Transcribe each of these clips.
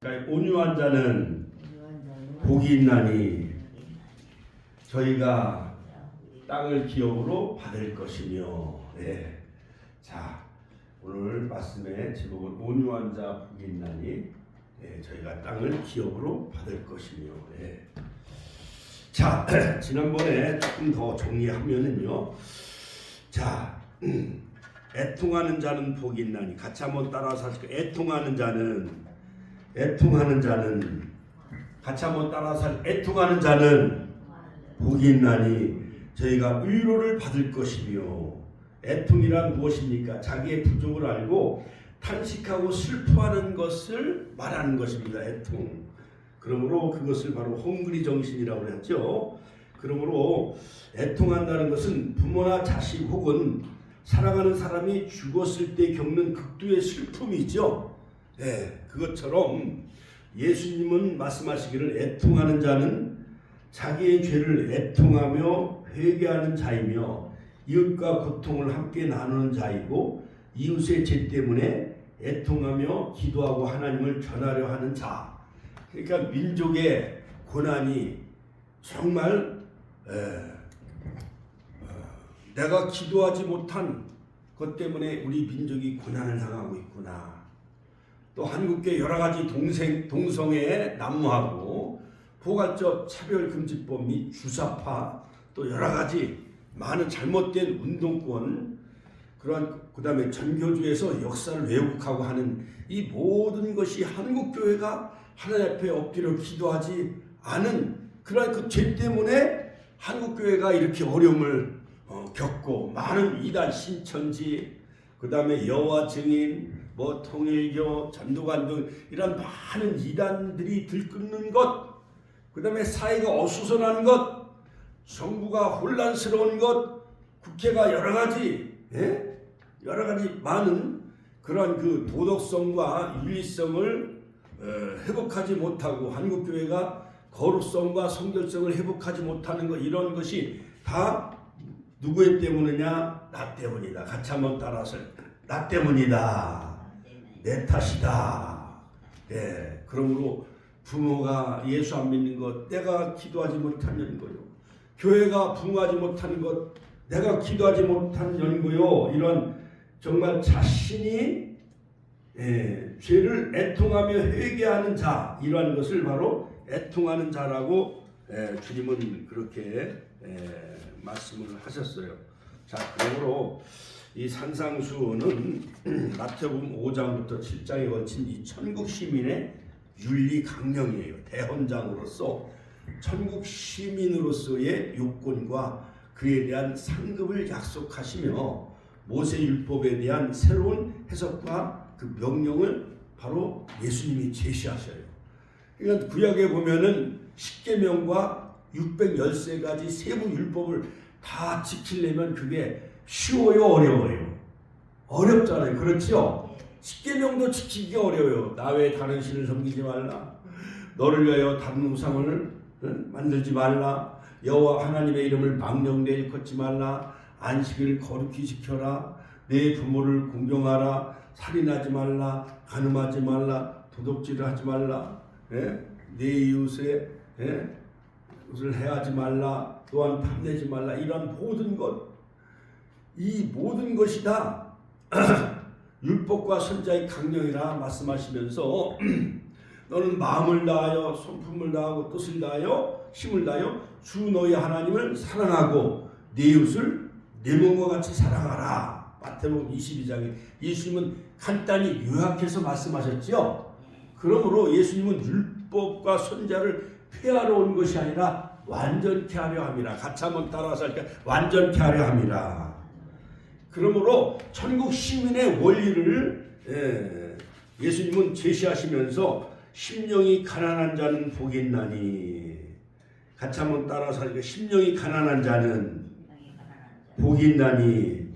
그러니까 온유한 자는 복이 있나니 저희가 땅을 기업으로 받을 것이며. 예. 자, 오늘 말씀의 제목은 온유한 자 복이 있나니 저희가 땅을 기업으로 받을 것이며. 예. 자, 지난번에 조금 더 정리하면은요. 자, 애통하는 자는 복이 있나니 같이 한번 따라서 하실까요? 애통하는 자는 같이 한번 따라서 애통하는 자는 복이 있나니 저희가 위로를 받을 것이며. 애통이란 무엇입니까? 자기의 부족을 알고 탄식하고 슬퍼하는 것을 말하는 것입니다. 애통. 그러므로 그것을 바로 헝그리 정신이라고 하죠. 그러므로 애통한다는 것은 부모나 자식 혹은 사랑하는 사람이 죽었을 때 겪는 극도의 슬픔이죠. 네, 그것처럼 예수님은 말씀하시기를 애통하는 자는 자기의 죄를 애통하며 회개하는 자이며 이웃과 고통을 함께 나누는 자이고 이웃의 죄 때문에 애통하며 기도하고 하나님을 전하려 하는 자. 그러니까 민족의 고난이 정말 내가 기도하지 못한 것 때문에 우리 민족이 고난을 당하고 있구나. 또 한국계 여러 가지 동성애에 난무하고 포괄적 차별금지법 및 주사파 또 여러 가지 많은 잘못된 운동권 그다음에 전교주에서 역사를 왜곡하고 하는 이 모든 것이 한국교회가 하나님 앞에 엎드려 기도하지 않은 그런 그 죄 때문에 한국교회가 이렇게 어려움을 겪고 많은 이단 신천지 그다음에 여호와 증인 통일교 전도관 등 이런 많은 이단들이 들끓는 것 그다음에 사회가 어수선한 것 정부가 혼란스러운 것 국회가 여러 가지 많은 그러한 그 도덕성과 윤리성을 회복하지 못하고 한국교회가 거룩성과 성결성을 회복하지 못하는 것 이런 것이 다 누구의 때문이냐? 나 때문이다. 같이 한번 따라서 나 때문이다. 내 탓이다. 예, 그러므로 부모가 예수 안 믿는 것 내가 기도하지 못하는 거요. 교회가 부흥하지 못하는 것 내가 기도하지 못한 연고요. 이런 정말 자신이 죄를 애통하며 회개하는 자 이러한 것을 바로 애통하는 자라고 주님은 그렇게 말씀을 하셨어요. 자, 그러므로 이 산상수훈은 마태복음 5장부터 7장에 걸친 이 천국 시민의 윤리 강령이에요. 대헌장으로서 천국 시민으로서의 요건과 그에 대한 상급을 약속하시며 모세율법에 대한 새로운 해석과 그 명령을 바로 예수님이 제시하셔요. 그러니까 구약에 보면은 십계명과 613가지 세부 율법을 다 지키려면 그게 쉬워요, 어려워요? 어렵잖아요. 그렇죠? 십계명도 지키기 어려워요. 나 외에 다른 신을 섬기지 말라. 너를 위하여 다른 우상을 만들지 말라. 여호와 하나님의 이름을 망령되이 일컫지 말라. 안식을 거룩히 지켜라. 내 부모를 공경하라. 살인하지 말라. 간음하지 말라. 도둑질을 하지 말라. 내 이웃의 것을 해하지 말라. 또한 탐내지 말라. 이런 모든 것 이 모든 것이 다 율법과 선자의 강령이라 말씀하시면서 너는 마음을 다하여 손품을 다하고 뜻을 다하여 힘을 다하여 주 너희 하나님을 사랑하고 네 이웃을 네 몸과 같이 사랑하라. 마태복음 22장에 예수님은 간단히 요약해서 말씀하셨죠. 그러므로 예수님은 율법과 선자를 폐하러 온 것이 아니라 완전케 하려 함이라. 같이 한번 따라서 할까요? 완전케 하려 함이라. 그러므로 천국 시민의 원리를 예수님은 제시하시면서 심령이 가난한 자는 복이 있나니 같이 한번 따라서 할까요? 심령이 가난한 자는 복이 있나니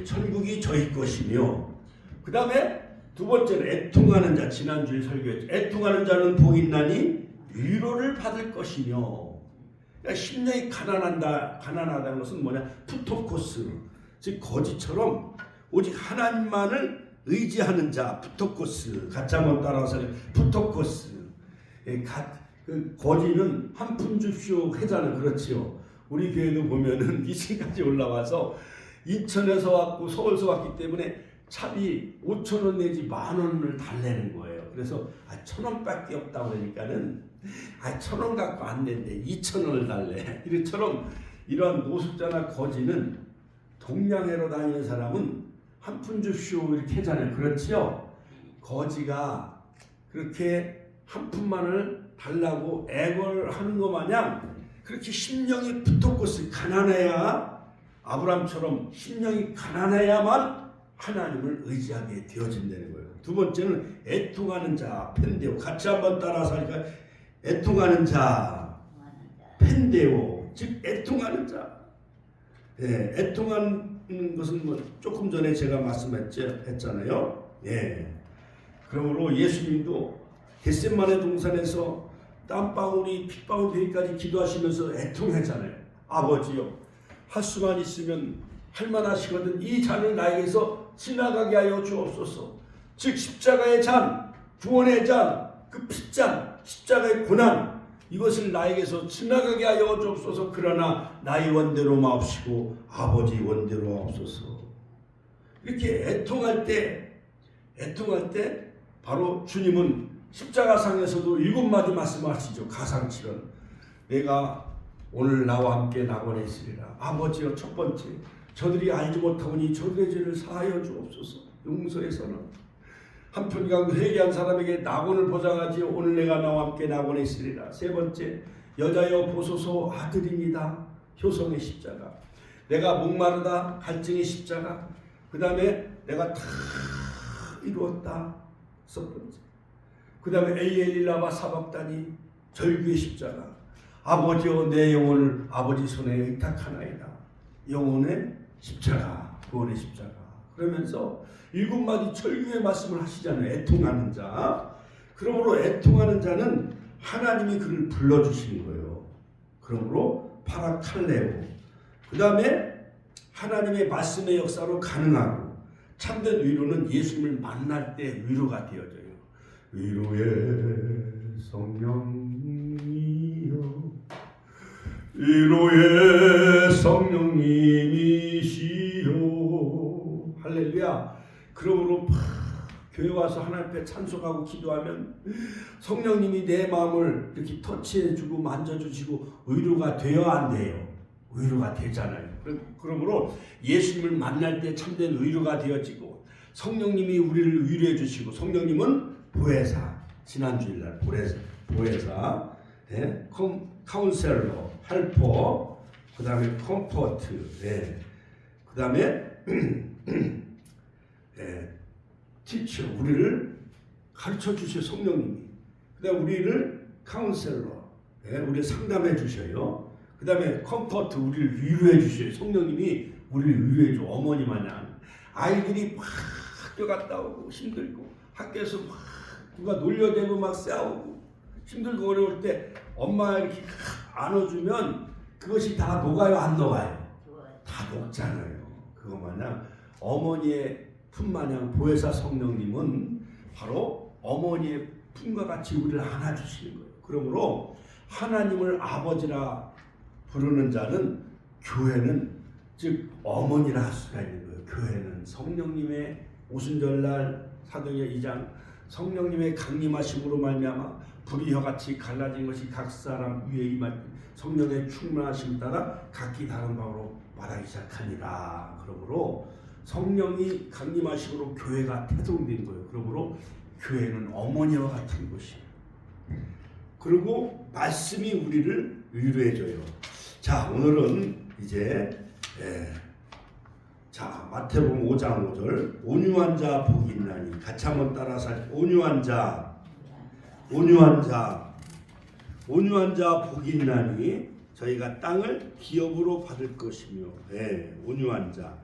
천국이 저희 것이며 그 다음에 두 번째는 애통하는 자 지난주에 설교했죠. 애통하는 자는 복이 있나니 위로를 받을 것이며 그러니까 심령이 가난하다는 것은 뭐냐? 푸토코스 즉 거지처럼 오직 하나님만을 의지하는 자 푸토코스. 같이 한번 따라서 푸토코스. 그 거지는 한 푼 줍쇼 회자는 그렇지요. 우리 교회도 보면은 2층까지 올라와서 인천에서 왔고 서울서 왔기 때문에 차비 5,000원 내지 10,000원을 달래는 거예요. 그래서 1,000원밖에 없다고 그러니까는 1,000원 갖고 안 낸대. 2,000원을 달래. 이처럼 이런 노숙자나 거지는 동양회로 다니는 사람은 한 푼 줍쇼 이렇게 하잖아요. 그렇지요? 거지가 그렇게 한 푼만을 달라고 애걸하는 것 마냥 그렇게 심령이 푸토코스 가난해야 아브람처럼 심령이 가난해야만 하나님을 의지하게 되어진다는 거예요. 두 번째는 애통하는 자 펜데오. 같이 한번 따라서 하니까 애통하는 자 펜데오, 즉 애통하는 자. 예, 애통하는 것은 뭐 조금 전에 제가 말씀했잖아요. 예. 그러므로 예수님도 겟세마네 동산에서 땀방울이 핏방울 되기까지 기도하시면서 애통하잖아요. 아버지요, 할 수만 있으면 할만하시거든 이 잔을 나에게서 지나가게 하여 주옵소서. 즉 십자가의 잔, 구원의 잔, 그 핏잔, 십자가의 고난, 이것을 나에게서 지나가게 하여 주옵소서. 그러나 나의 원대로 마옵시고 아버지 원대로 마옵소서. 이렇게 애통할 때 바로 주님은 십자가상에서도 7마디 말씀하시죠. 가상칠언. 내가 오늘 나와 함께 낙원에 있으리라. 아버지여, 첫 번째, 저들이 알지 못하오니 저들의 죄를 사하여 주옵소서. 용서의 선언. 한편간 회개한 사람에게 낙원을 보장하지. 오늘 내가 나와 함께 낙원에 있으리라. 세 번째, 여자여 보소서 아들입니다. 효성의 십자가. 내가 목마르다. 갈증의 십자가. 그 다음에 내가 다 이루었다. 첫 번째. 그 다음에 엘리엘리라바 사박다니, 절규의 십자가. 아버지여, 내 영혼을 아버지 손에 의탁하나이다. 영혼의 십자가, 구원의 십자가. 그러면서 7마디 절규의 말씀을 하시잖아요. 애통하는 자. 그러므로 애통하는 자는 하나님이 그를 불러주시는 거예요. 그러므로 파라칼레오. 그 다음에 하나님의 말씀의 역사로 가능하고, 참된 위로는 예수님을 만날 때 위로가 되어져요. 위로의 성령이여, 위로의 성령님이시여. 할렐루야. 그러므로 교회 와서 하나님 앞에 찬송하고 기도하면 성령님이 내 마음을 이렇게 터치해주고 만져주시고 위로가 돼야 안 돼요? 위로가 되잖아요. 그러므로 예수님을 만날 때 참된 위로가 되어지고, 성령님이 우리를 위로해 주시고, 성령님은 보혜사, 지난주일날 보혜사, 예? 카운셀러, 헬퍼, 그 다음에 컴포트, 예. 그 다음에 예. 티처, 우리를 가르쳐 주셔요. 성령님이. 그 다음에 우리를 카운셀러, 예. 우리를 상담해 주셔요. 그 다음에 컴포트, 우리를 위로해 주셔요. 성령님이 우리를 위로해 줘. 어머니 마냥. 아이들이 막 학교 갔다 오고 힘들고, 학교에서 막 누가 놀려대고 막 싸우고 힘들고 어려울 때 엄마가 이렇게 안아주면 그것이 다 녹아요, 안 녹아요? 다 녹잖아요. 그거 마냥 어머니의 품 마냥 보혜사 성령님은 바로 어머니의 품과 같이 우리를 안아주시는 거예요. 그러므로 하나님을 아버지라 부르는 자는, 교회는 즉 어머니라 할 수가 있는 거예요. 교회는 성령님의 오순절날 사도행전 2장 성령님의 강림하심으로 말미암아 불이 혀같이 갈라진 것이 각 사람 위에 임할 성령의 충만하심 따라 각기 다른 방으로 말하기 시작하니라. 그러므로 성령이 강림하심으로 교회가 태동된 거예요. 그러므로 교회는 어머니와 같은 곳이에요. 그리고 말씀이 우리를 위로해줘요. 자, 오늘은 이제 자, 마태복음 5장 5절, 온유한 자 복이 있나니. 같이 한번 따라서 온유한 자 복이 있나니 저희가 땅을 기업으로 받을 것이며. 온유한 자.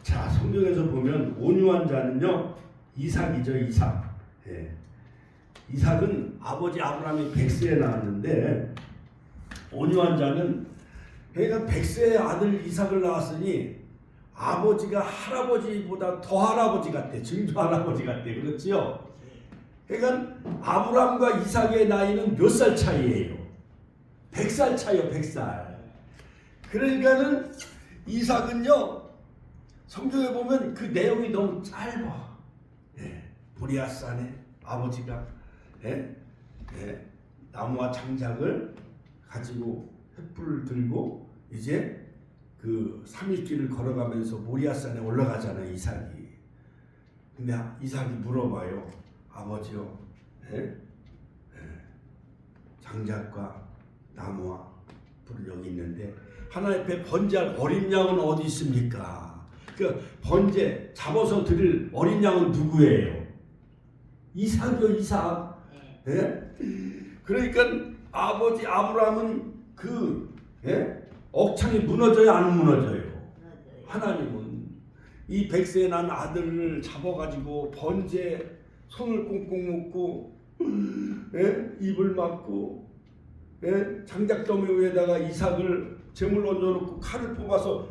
자, 성경에서 보면 온유한 자는요, 이삭이죠. 이삭. 이삭은 아버지 아브라함이 100세에 낳았는데, 온유한 자는 그러니까 100세의 아들 이삭을 낳았으니 아버지가 할아버지보다 더 할아버지 같대. 증조 할아버지 같대. 그렇지요? 그러니까 아브라함과 이삭의 나이는 몇 살 차이예요? 100살 차이요. 100살. 그러니까는 이삭은요, 성경에 보면 그 내용이 너무 짧아. 보리아산에 아버지가 나무와 장작을 가지고 횃불을 들고 이제 그 3일길을 걸어가면서 모리아산에 올라가잖아요, 이삭이. 근데 이삭이 물어봐요. 아버지요, 장작과 나무와 불 여기 있는데 하나님 앞에 번제할 어린 양은 어디 있습니까? 그 번제 잡아서 드릴 어린 양은 누구예요? 이삭이요, 이삭. 그러니까 아버지 아브라함은 그 억창이 무너져요, 안 무너져요? 하나님은 이 100세에 난 아들을 잡아가지고 번제 손을 꽁꽁 묶고 입을 막고 장작더미 위에다가 이삭을 제물 얹어놓고 칼을 뽑아서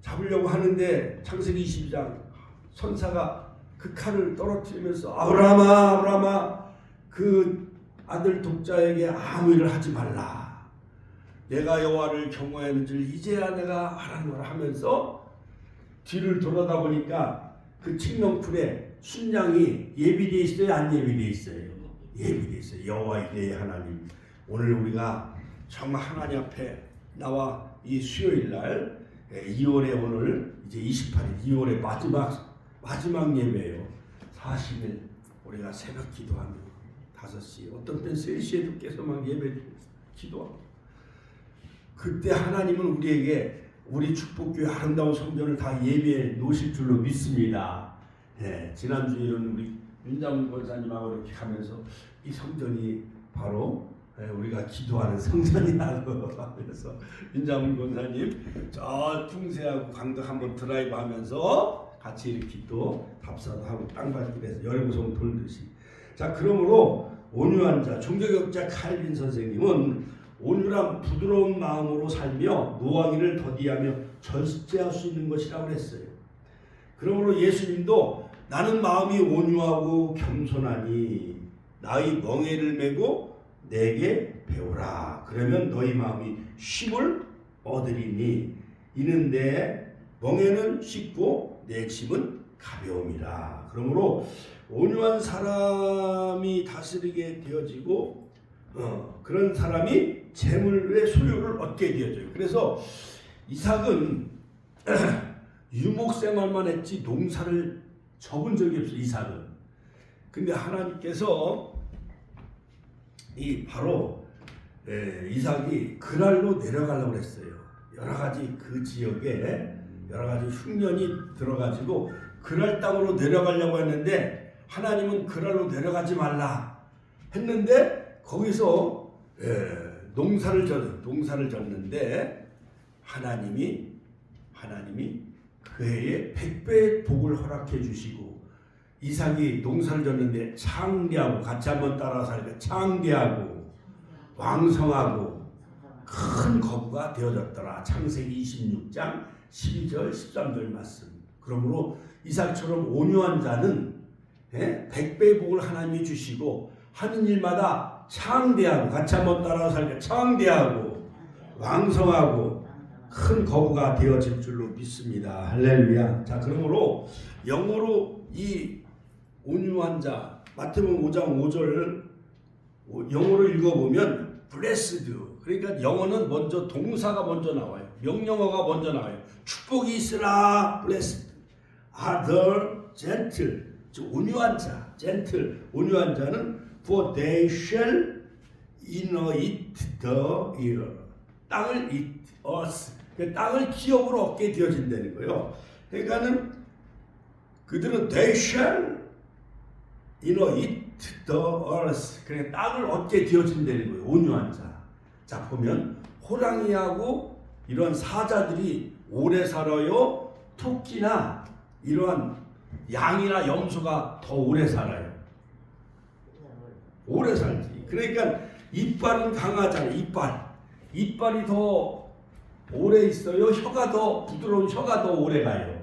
잡으려고 하는데 창세기 22장 선사가 그 칼을 떨어뜨리면서 아브라함아, 아브라함아, 그 아들 독자에게 아무 일을 하지 말라. 내가 여호와를 경외하는 줄 이제야 내가 알았노라 하면서 뒤를 돌아다 보니까 그 칙명풀에 순양이 예비되어 있어요, 안 예비되어 있어요? 예비되어 있어요. 여호와 이레의 하나님. 오늘 우리가 정말 하나님 앞에 나와 이 수요일 날 2월에 오늘 이제 28일 2월의 마지막 예배예요. 40일 우리가 새벽 기도하며 5시 어떤 때는 3시에도 깨서 막 예배 기도하고 그때 하나님은 우리에게 우리 축복교회 아름다운 성전을 다 예배해 놓으실 줄로 믿습니다. 지난주에는 우리 윤장훈 권사님하고 이렇게 가면서 이 성전이 바로 우리가 기도하는 성전이라고 하면서 윤장훈 권사님 저 풍세하고 강덕 한번 드라이브 하면서 같이 이렇게 또 답사도 하고 땅밟기에서 열구성 돌듯이. 자, 그러므로 온유한 자, 종교개혁자 칼빈 선생님은 온유한 부드러운 마음으로 살며 노하기를 더디하며 절제할 수 있는 것이라고 했어요. 그러므로 예수님도 나는 마음이 온유하고 겸손하니 나의 멍에를 메고 내게 배우라. 그러면 너희 마음이 쉼을 얻으리니 이는 내 멍에는 쉽고 내 짐은 가벼움이라. 그러므로 온유한 사람이 다스리게 되어지고 그런 사람이 재물의 소유를 얻게 되어져요. 그래서 이삭은 유목생활만 했지 농사를 접은 적이 없어요. 이삭은. 근데 하나님께서 바로 이삭이 그랄로 내려가려고 했어요. 여러 가지 그 지역에 여러 가지 흉년이 들어가지고 그랄 땅으로 내려가려고 했는데 하나님은 그랄로 내려가지 말라 했는데 거기서 농사를 졌는데 하나님이 그 해에 100배의 복을 허락해 주시고 이삭이 농사를 졌는데 창대하고 같이 한번 따라서 하니까 창대하고 왕성하고 큰 거부가 되어졌더라. 창세기 26장 12절 13절 말씀. 그러므로 이삭처럼 온유한 자는 100배의 복을 하나님이 주시고 하는 일마다 창대하고 같이 한번 따라서 하니까 창대하고 왕성하고 큰 거부가 되어질 줄로 믿습니다. 할렐루야. 자, 그러므로 영어로 이 온유한 자 마태복음 5장 5절 영어로 읽어보면 blessed. 그러니까 영어는 먼저 동사가 먼저 나와요. 명령어가 먼저 나와요. 축복이 있으라 blessed are the gentle. 온유한 자 gentle 온유한 자는 for they shall inherit the earth. 땅을 eat us. 땅을 기업으로 얻게 되어진다는 거예요. 그러니까는 그들은 they shall inherit the earth. 그러니까 땅을 얻게 되어진다는 거예요. 온유한 자. 자, 보면 호랑이하고 이런 사자들이 오래 살아요. 토끼나 이러한 양이나 염소가 더 오래 살아요. 오래 살지. 그러니까 이빨은 강하잖아요. 이빨이 더 오래 있어요? 혀가 더 부드러운 혀가 더 오래 가요.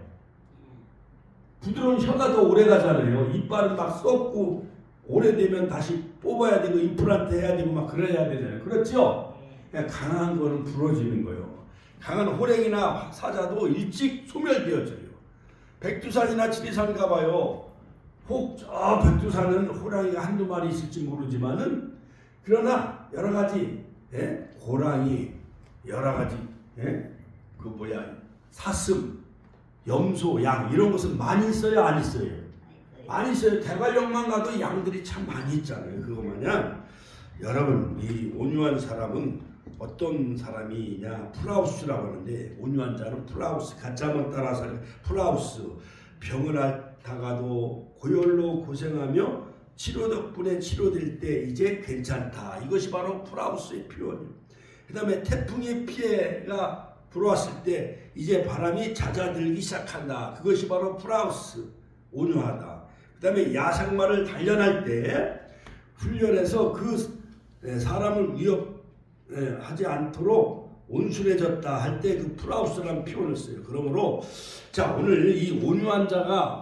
부드러운 혀가 더 오래 가잖아요. 이빨은 막 썩고 오래되면 다시 뽑아야 되고 임플란트 해야 되고 막 그래야 되잖아요. 그렇죠? 강한 거는 부러지는 거예요. 강한 호랭이나 사자도 일찍 소멸되어져요. 백두산이나 지리산 가봐요. 혹 저 백두산은 호랑이가 한두 마리 있을지 모르지만은 그러나 여러 가지 고랑이 여러 가지 그 사슴, 염소, 양 이런 것은 많이 있어요, 안 있어요? 많이 있어요. 대관령만 가도 양들이 참 많이 있잖아요. 그거 마냥 여러분 이 온유한 사람은 어떤 사람이냐 플라우스라고 하는데 온유한 자는 플라우스 가짜 한번 따라서 플라우스 병을 앓다가도 고열로 고생하며 치료 덕분에 치료될 때 이제 괜찮다. 이것이 바로 플라우스의 표현이에요. 그 다음에 태풍의 피해가 불어왔을 때 이제 바람이 잦아들기 시작한다. 그것이 바로 플라우스 온유하다. 그 다음에 야생마를 단련할 때 훈련해서 그 사람을 위협하지 않도록 온순해졌다 할 때 그 플라우스라는 표현을 써요. 그러므로 자 오늘 이 온유한 자가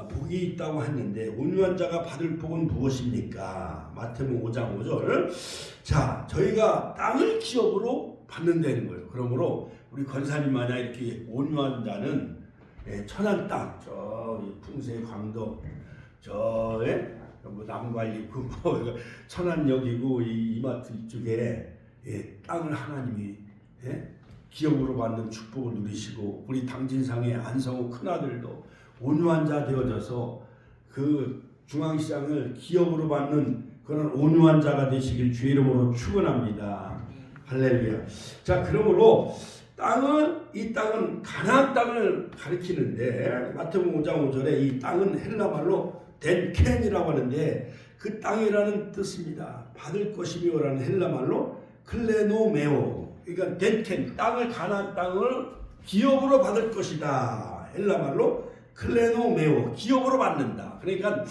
복이 있다고 했는데 온유한 자가 받을 복은 무엇입니까? 마태복음 5장 5절. 자 저희가 땅을 기업으로 받는다는 거예요. 그러므로 우리 권사님 마냥 이렇게 온유한 자는 천안 땅, 저 풍세 광도, 저 남관리구 천안역이고 이 이마트 이쪽에 땅을 하나님이 기업으로 받는 축복을 누리시고 우리 당진상의 안성호 큰아들도 온유한 자 되어져서 그 중앙시장을 기업으로 받는 그런 온유한 자가 되시길 주의 이름으로 축원합니다. 할렐루야. 자 그러므로 이 땅은 가나안 땅을 가리키는데 마태복음 5장 5절에 이 땅은 헬라 말로 덴켄이라고 하는데 그 땅이라는 뜻입니다. 받을 것이며라는 헬라 말로 클레노메오. 그러니까 덴켄 땅을 가나안 땅을 기업으로 받을 것이다. 헬라 말로 클레노메오 기업으로 받는다. 그러니까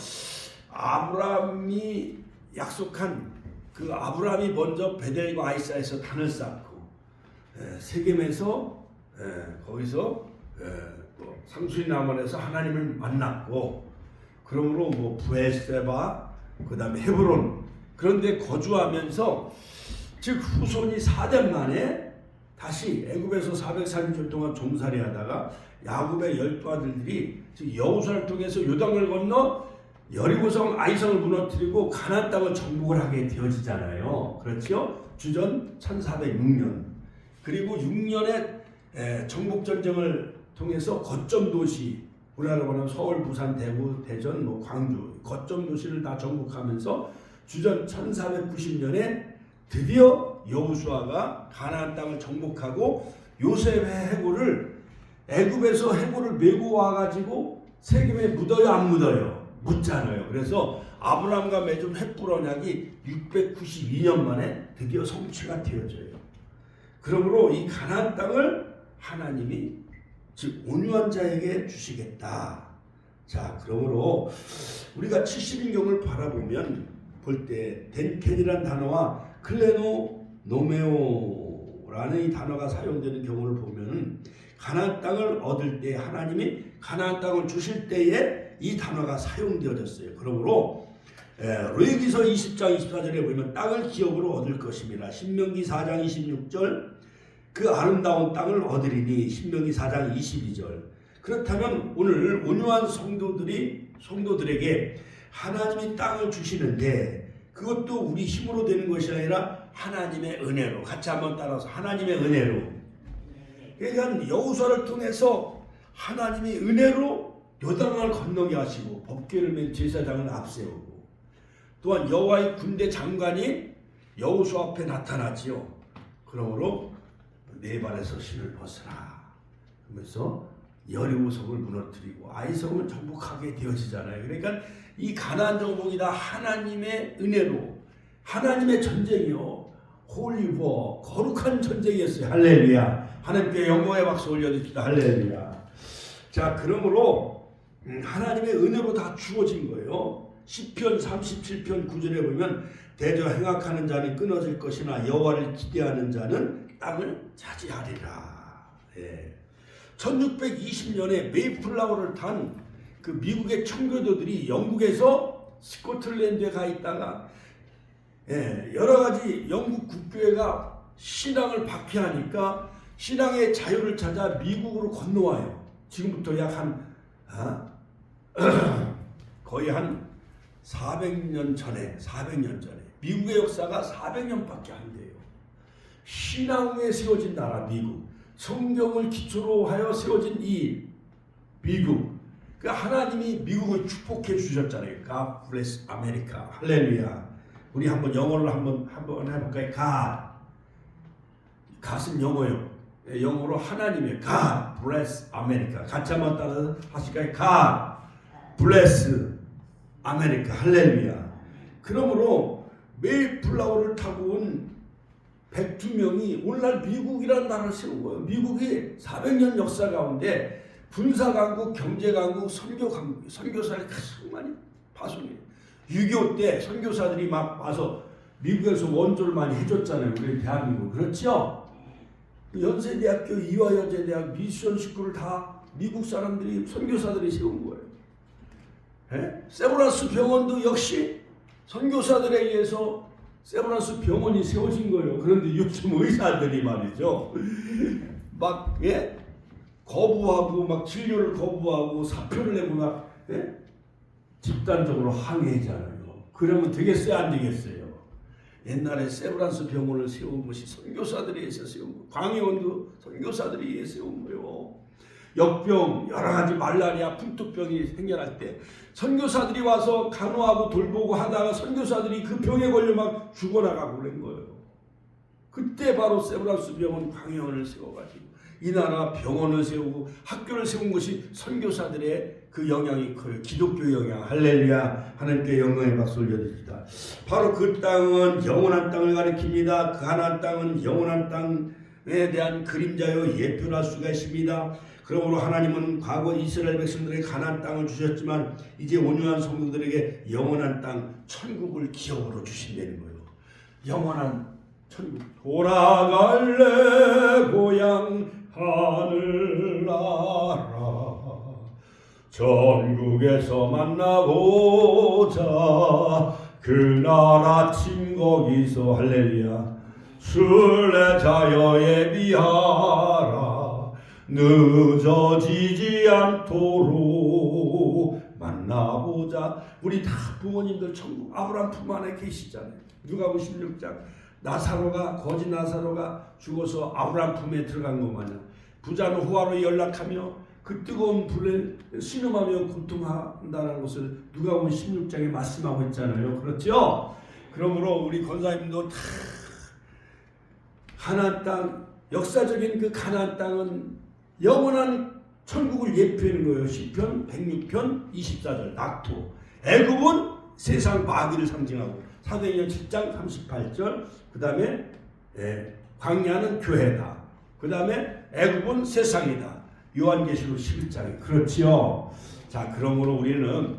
아브라함이 약속한 그 아브라함이 먼저 베델과 아이사에서 단을 쌓고 세겜에서 거기서 상수리 남원에서 하나님을 만났고 그러므로 뭐 부에세바 그다음에 헤브론 그런데 거주하면서 즉 후손이 4대 만에 다시 애굽에서 440년 동안 종살이 하다가 야곱의 12 아들들이 즉 여호수아를 통해서 요단을 건너 여리고성 아이성을 무너뜨리고 가나안 땅을 정복을 하게 되어지잖아요. 그렇죠? 주전 1406년 그리고 6년의 정복 전쟁을 통해서 거점 도시 우리나라로 보면 서울, 부산, 대구, 대전, 광주 거점 도시를 다 정복하면서 주전 1490년에 드디어 여호수아가 가나안 땅을 정복하고 요셉의 해골을 애굽에서 해골을 메고 와가지고 세겜에 묻어요 안 묻어요? 묻잖아요. 그래서 아브라함과 맺은 횃불 언약이 692년 만에 드디어 성취가 되어져요. 그러므로 이 가나안 땅을 하나님이 즉 온유한 자에게 주시겠다. 자 그러므로 우리가 70인경을 바라보면 볼 때 덴켄이라는 단어와 클레노노메오라는 이 단어가 사용되는 경우를 보면 가나안 땅을 얻을 때 하나님이 가나안 땅을 주실 때에 이 단어가 사용되어졌어요. 그러므로 레위기서 20장 24절에 보면 땅을 기업으로 얻을 것입니다. 신명기 4장 26절 그 아름다운 땅을 얻으리니 신명기 4장 22절. 그렇다면 오늘 온유한 성도들에게 하나님이 땅을 주시는데 그것도 우리 힘으로 되는 것이 아니라 하나님의 은혜로 같이 한번 따라서 하나님의 은혜로 그러니까 여호수아를 통해서 하나님이 은혜로 요단강을 건너게 하시고 법궤를 맨 제사장을 앞세우고 또한 여호와의 군대 장관이 여호수아 앞에 나타나지요. 그러므로 네 발에서 신을 벗으라 그러면서 여리고성을 무너뜨리고 아이성을 정복하게 되어지잖아요. 그러니까 이 가나안 정복이 다 하나님의 은혜로 하나님의 전쟁이요 홀리워 거룩한 전쟁이었어요. 할렐루야. 하나님께 영광의 박수 올려드립시다. 할렐루야. 자 그러므로 하나님의 은혜로 다 주어진 거예요. 시편 37편 9절에 보면 대저 행악하는 자는 끊어질 것이나 여호와를 기대하는 자는 땅을 차지하리라. 예. 1620년에 메이플라워를 탄 그 미국의 청교도들이 영국에서 스코틀랜드에 가 있다가 여러 가지 영국 국교회가 신앙을 박해하니까 신앙의 자유를 찾아 미국으로 건너와요. 지금부터 거의 한 400년 전에 미국의 역사가 400년밖에 안 돼요. 신앙에 세워진 나라 미국, 성경을 기초로 하여 세워진 이 미국, 그 하나님이 미국을 축복해 주셨잖아요. God bless America. 할렐루야. 우리 한번 영어를 한번 해볼까요? God은 영어요. 영어로 하나님의 God bless America. 같이 한번 따라서 하실까요? God bless America. 할렐루야. 그러므로 메이플라워를 타고 온 102명이 오늘날 미국이라는 나라를 세운 거예요. 미국이 400년 역사 가운데 군사강국, 경제강국, 선교강국, 선교사를 가장 많이 파송해요. 6.25 때 선교사들이 막 와서 미국에서 원조를 많이 해줬잖아요. 우리 대한민국. 그렇죠? 연세대학교, 이화여제대학, 미션 식구를 다 미국 사람들이, 선교사들이 세운 거예요. 세브란스 병원도 역시 선교사들에 의해서 세브란스 병원이 세워진 거예요. 그런데 요즘 의사들이 말이죠. 막, 거부하고 막 진료를 거부하고 사표를 내고 막 집단적으로 항의하잖아요. 그러면 되겠어요, 안 되겠어요? 옛날에 세브란스 병원을 세운 것이 선교사들이 해서 세운 거예요. 광해원도 선교사들이 세운 거예요. 역병, 여러 가지 말라리아, 풍토병이 생겨날 때 선교사들이 와서 간호하고 돌보고 하다가 선교사들이 그 병에 걸려 막 죽어나가고 그런 거예요. 그때 바로 세브란스 병원, 광해원을 세워가지고 이 나라 병원을 세우고 학교를 세운 것이 선교사들의 그 영향이 커요. 기독교 영향. 할렐루야. 하나님께 영광의 박수 올려드립니다. 바로 그 땅은 영원한 땅을 가리킵니다. 그 가나안 땅은 영원한 땅에 대한 그림자요 예표랄 수가 있습니다. 그러므로 하나님은 과거 이스라엘 백성들에게 가나안 땅을 주셨지만 이제 온유한 성도들에게 영원한 땅 천국을 기업으로 주신다는 거예요. 영원한 천국. 돌아갈래 고향 하늘나라 전국에서 만나보자 그 나라 친 거기서 할렐루야 순례자여 예비하라 늦어지지 않도록 만나보자. 우리 다 부모님들 천국 아브라함 품 안에 계시잖아요. 누가복음 16장 거지 나사로가 죽어서 아브라함 품에 들어간 것 마냥 부자는 호화로 연락하며 그 뜨거운 불에 신음하며 고통한다는 것을 누가복음 16장에 말씀하고 있잖아요. 그렇죠? 그러므로 우리 권사님도 다 가나안 땅, 역사적인 그 가나안 땅은 영원한 천국을 예표하는 거예요. 시편 106편 24절 낙토. 애굽은 세상 마귀를 상징하고 사도행전 7장 38절. 그 다음에 광야는 교회다. 그 다음에 애굽은 세상이다. 요한계시록 11장에 그렇지요. 자, 그러므로 우리는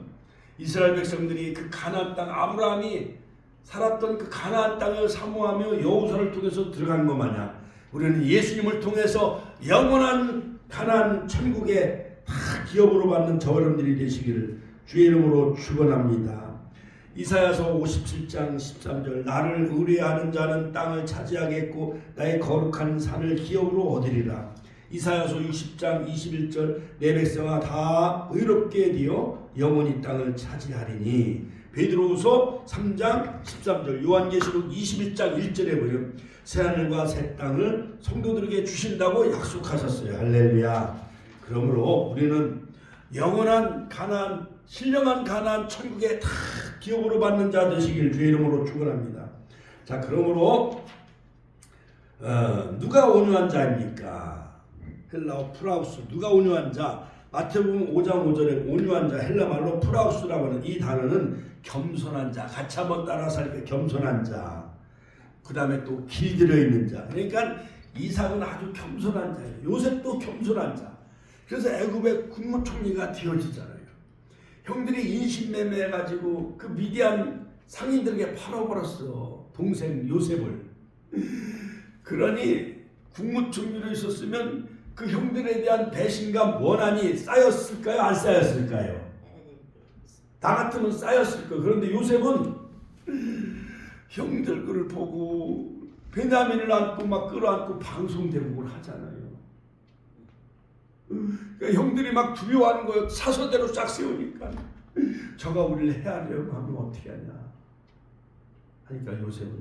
이스라엘 백성들이 그 가나안 땅 아브라함이 살았던 그 가나안 땅을 사모하며 여호수아를 통해서 들어간 것 마냥 우리는 예수님을 통해서 영원한 가나안 천국에 다 기업으로 받는 저 여러분들이 되시기를 주의 이름으로 축원합니다. 이사야서 57장 13절 나를 의뢰하는 자는 땅을 차지하겠고 나의 거룩한 산을 기업으로 얻으리라. 이사야서 60장 21절 내 백성아 다 의롭게 되어 영원히 땅을 차지하리니. 베드로후서 3장 13절 요한계시록 21장 1절에 보면 새하늘과 새 땅을 성도들에게 주신다고 약속하셨어요. 할렐루야. 그러므로 우리는 영원한 가나안, 신령한 가나안 천국에 다 기업으로 받는 자 되시길 주의 이름으로 축원합니다. 자, 그러므로 누가 온유한 자입니까? 헬라어 프라우스. 누가 온유한 자? 마태복음 5장 5절에 온유한 자, 헬라말로 프라우스라고 하는 이 단어는 겸손한 자. 같이 한번 따라서 할게요. 겸손한 자. 그 다음에 또 길들여 있는 자. 그러니까 이삭은 아주 겸손한 자예요. 요셉도 겸손한 자. 그래서 애굽의 국무총리가 되어지잖아요. 형들이 인신매매해가지고 그 미디안 상인들에게 팔아버렸어. 동생 요셉을. 그러니 국무총리로 있었으면 그 형들에 대한 배신감, 원한이 쌓였을까요? 안 쌓였을까요? 나 같으면 쌓였을 거예요. 그런데 요셉은 형들 글을 보고 베냐민을 안고 막 끌어안고 방송 대목을 하잖아요. 그러니까 형들이 막 두려워하는 거예요. 사서대로 싹 세우니까 저가 우리를 해하려고 하면 어떻게 하냐 하니까 요셉은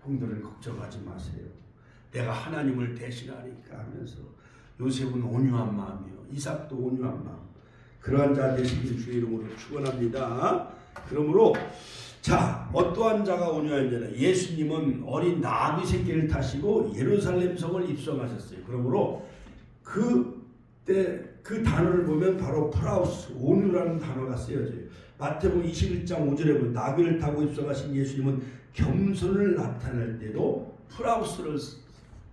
형들을 걱정하지 마세요. 내가 하나님을 대신하니까 하면서 요셉은 온유한 마음이요. 이삭도 온유한 마음. 그러한 자 되시길 주의 이름으로 축원합니다. 그러므로 자, 어떠한 자가 온유한 자냐? 예수님은 어린 나귀 새끼를 타시고 예루살렘 성을 입성하셨어요. 그러므로 그때 그 단어를 보면 바로 프라우스, 온유라는 단어가 쓰여져요. 마태복음 21장 5절에 보면 나귀를 타고 입성하신 예수님은 겸손을 나타낼 때도 프라우스를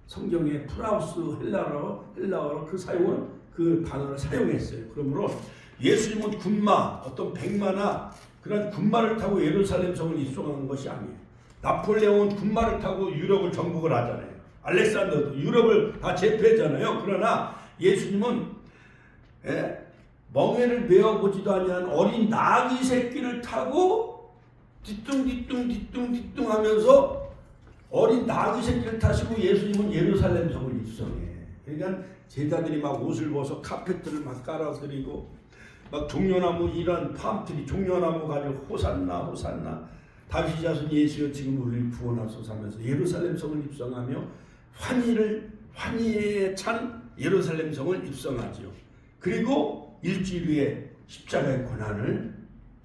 성경에 프라우스 헬라어로 그 사용을 그 단어를 사용했어요. 그러므로 예수님은 군마, 어떤 백마나 그런 군마를 타고 예루살렘 성을 입성한 것이 아니에요. 나폴레옹은 군마를 타고 유럽을 정복을 하잖아요. 알렉산더도 유럽을 다 제패했잖아요. 그러나 예수님은 멍에를 메어보지도 아니한 어린 나귀 새끼를 타고 뒤뚱 하면서 어린 나귀 새끼를 타시고 예수님은 예루살렘 성을 입성해. 그러니까 제자들이 막 옷을 벗어 카페트를 막 깔아드리고 막 종려나무 이런 팜트리 종려나무 가지고 호산나 다윗 자손 예수여 지금 우리를 구원하소서 하면서 예루살렘 성을 입성하며 환희에 찬 예루살렘 성을 입성하지요. 그리고 일주일 후에 십자가의 고난을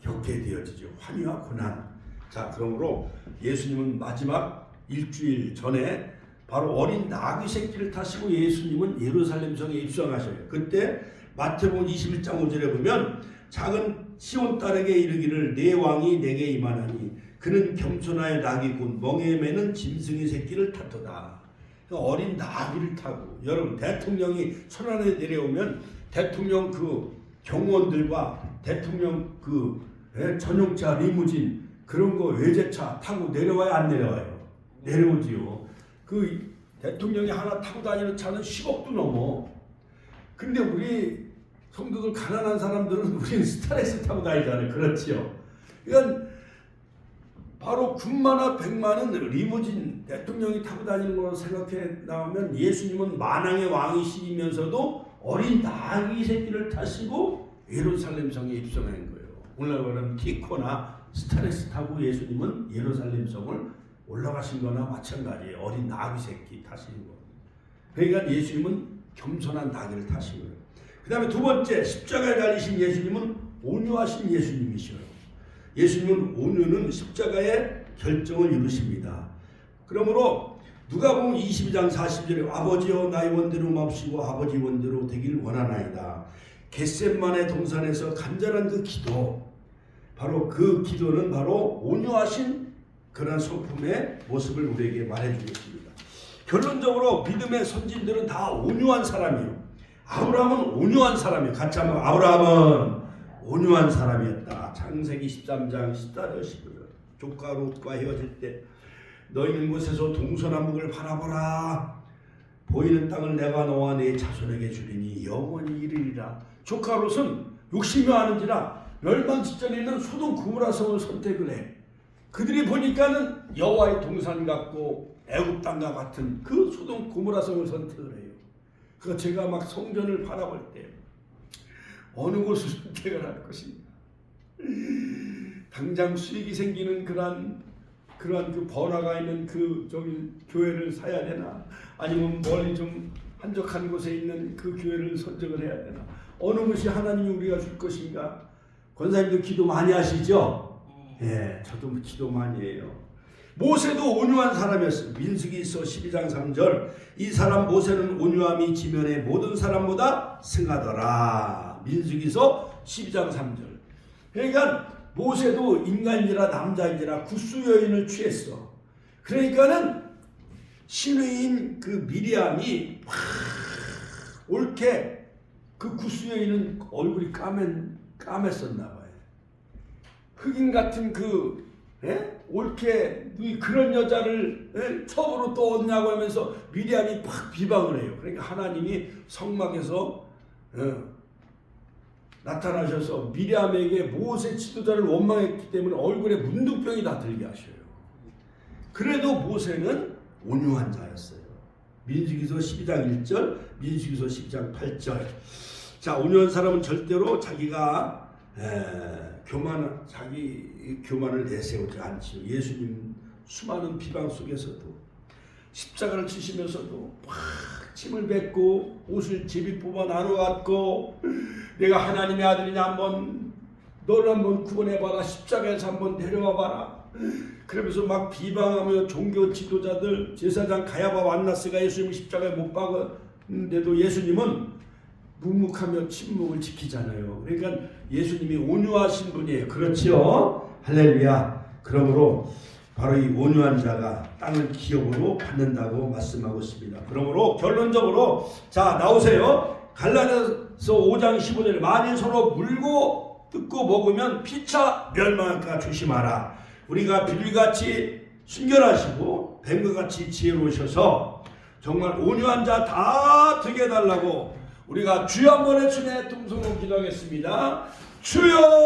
겪게 되어지죠. 환희와 고난. 자, 그러므로 예수님은 마지막 일주일 전에 바로 어린 나귀 새끼를 타시고 예수님은 예루살렘 성에 입성하셔요. 그때 마태복음 21장 5절에 보면 작은 시온 딸에게 이르기를 내 왕이 내게 임하나니 그는 겸손하여 나귀 곧 멍에 매는 짐승의 새끼를 탔도다. 어린 나귀를 타고 여러분 대통령이 천안에 내려오면 대통령 그 경호원들과 대통령 그 전용차 리무진 그런 거 외제차 타고 내려와요 안 내려와요? 내려오지요. 그 대통령이 하나 타고 다니는 차는 10억도 넘어. 근데 우리 성도들 가난한 사람들은 우리는 스타렉스 타고 다니잖아요. 그렇지요. 그러니까 바로 군마나 백마는 리무진 대통령이 타고 다니는 거로 생각해 나오면 예수님은 만왕의 왕이시면서도 어린 나귀 새끼를 타시고 예루살렘 성에 입성한 거예요. 오늘날 말하면 티코나 스타렉스 타고 예수님은 예루살렘 성을 올라가신 거나 마찬가지예요. 어린 나귀 새끼 타시는 거. 그러니까 예수님은 겸손한 나귀를 타신 거예요. 그 다음에 두 번째 십자가에 달리신 예수님은 온유하신 예수님이셔요. 예수님은 온유는 십자가의 결정을 이루십니다. 그러므로 누가복음 22장 40절에 아버지여 나의 원대로 마옵시고 아버지 원대로 되길 원하나이다. 겟셋마네 동산에서 간절한 그 기도, 바로 그 기도는 바로 온유하신 그런 성품의 모습을 우리에게 말해주겠습니다. 결론적으로 믿음의 선진들은 다 온유한 사람이에요. 아브라함은 온유한 사람이에요. 같이 한번 아브라함은 온유한 사람이었다. 창세기 13장 14절 15절 조카 롯과 헤어질 때 너희 있는 곳에서 동서남북을 바라보라. 보이는 땅을 내가 너와 네 자손에게 주리니 영원히 이르리라. 조카 롯은 욕심이 많은지라 멸망 직전에 있는 소돔 고모라 성을 선택을 해. 그들이 보니까는 여호와의 동산 같고 애굽 땅과 같은 그 소돔 고모라 성을 선택을 해요. 그러니까 제가 막 성전을 바라볼 때 어느 곳을 선택을 할 것인가. 당장 수익이 생기는 그러한 그 번화가 있는 그 저기 교회를 사야 되나, 아니면 멀리 좀 한적한 곳에 있는 그 교회를 선정을 해야 되나, 어느 곳이 하나님이 우리가 줄 것인가. 권사님도 기도 많이 하시죠? 예, 저도 기도 많이 해요. 모세도 온유한 사람이었어요. 민수기서 12장 3절 이 사람 모세는 온유함이 지면의 모든 사람보다 승하더라. 민수기서 12장 3절. 그러니까 모세도 인간인지라 남자인지라 굿수 여인을 취했어. 그러니까는 신의인 그 미리암이 막 옳게 그 굿수 여인은 얼굴이 까맸었나 봐요. 흑인 같은 그 옳게 그런 여자를 첩으로 또 얻냐고 하면서 미리암이 팍 비방을 해요. 그러니까 하나님이 성막에서 나타나셔서 미리암에게 모세 지도자를 원망했기 때문에 얼굴에 문둥병이 다 들게 하셔요. 그래도 모세는 온유한 자였어요. 민수기서 12장 1절, 민수기서 12장 8절. 자, 온유한 사람은 절대로 자기가 자기 교만을 내세우지 않지요. 예수님 수많은 비방 속에서도 십자가를 지시면서도 막 침을 뱉고 옷을 제비 뽑아 나눠 갖고 내가 하나님의 아들이냐 너를 한번 구원해봐라, 십자가에서 한번 데려와봐라, 그러면서 막 비방하며 종교 지도자들 제사장 가야바 완나스가 예수님 십자가에 못 박았는데도 예수님은 묵묵하며 침묵을 지키잖아요. 그러니까 예수님이 온유하신 분이에요. 그렇지요? 할렐루야. 그러므로 바로 이 온유한 자가 땅을 기업으로 받는다고 말씀하고 있습니다. 그러므로 결론적으로 자 나오세요. 갈라디아서 5장 15절에 만일 서로 물고 뜯고 먹으면 피차 멸망할까 조심하라. 우리가 빌리같이 순결하시고 뱀과 같이 지혜로우셔서 정말 온유한 자 다 되게 해달라고 우리가 주여 한번 외치네 통성으로 기도하겠습니다. 주여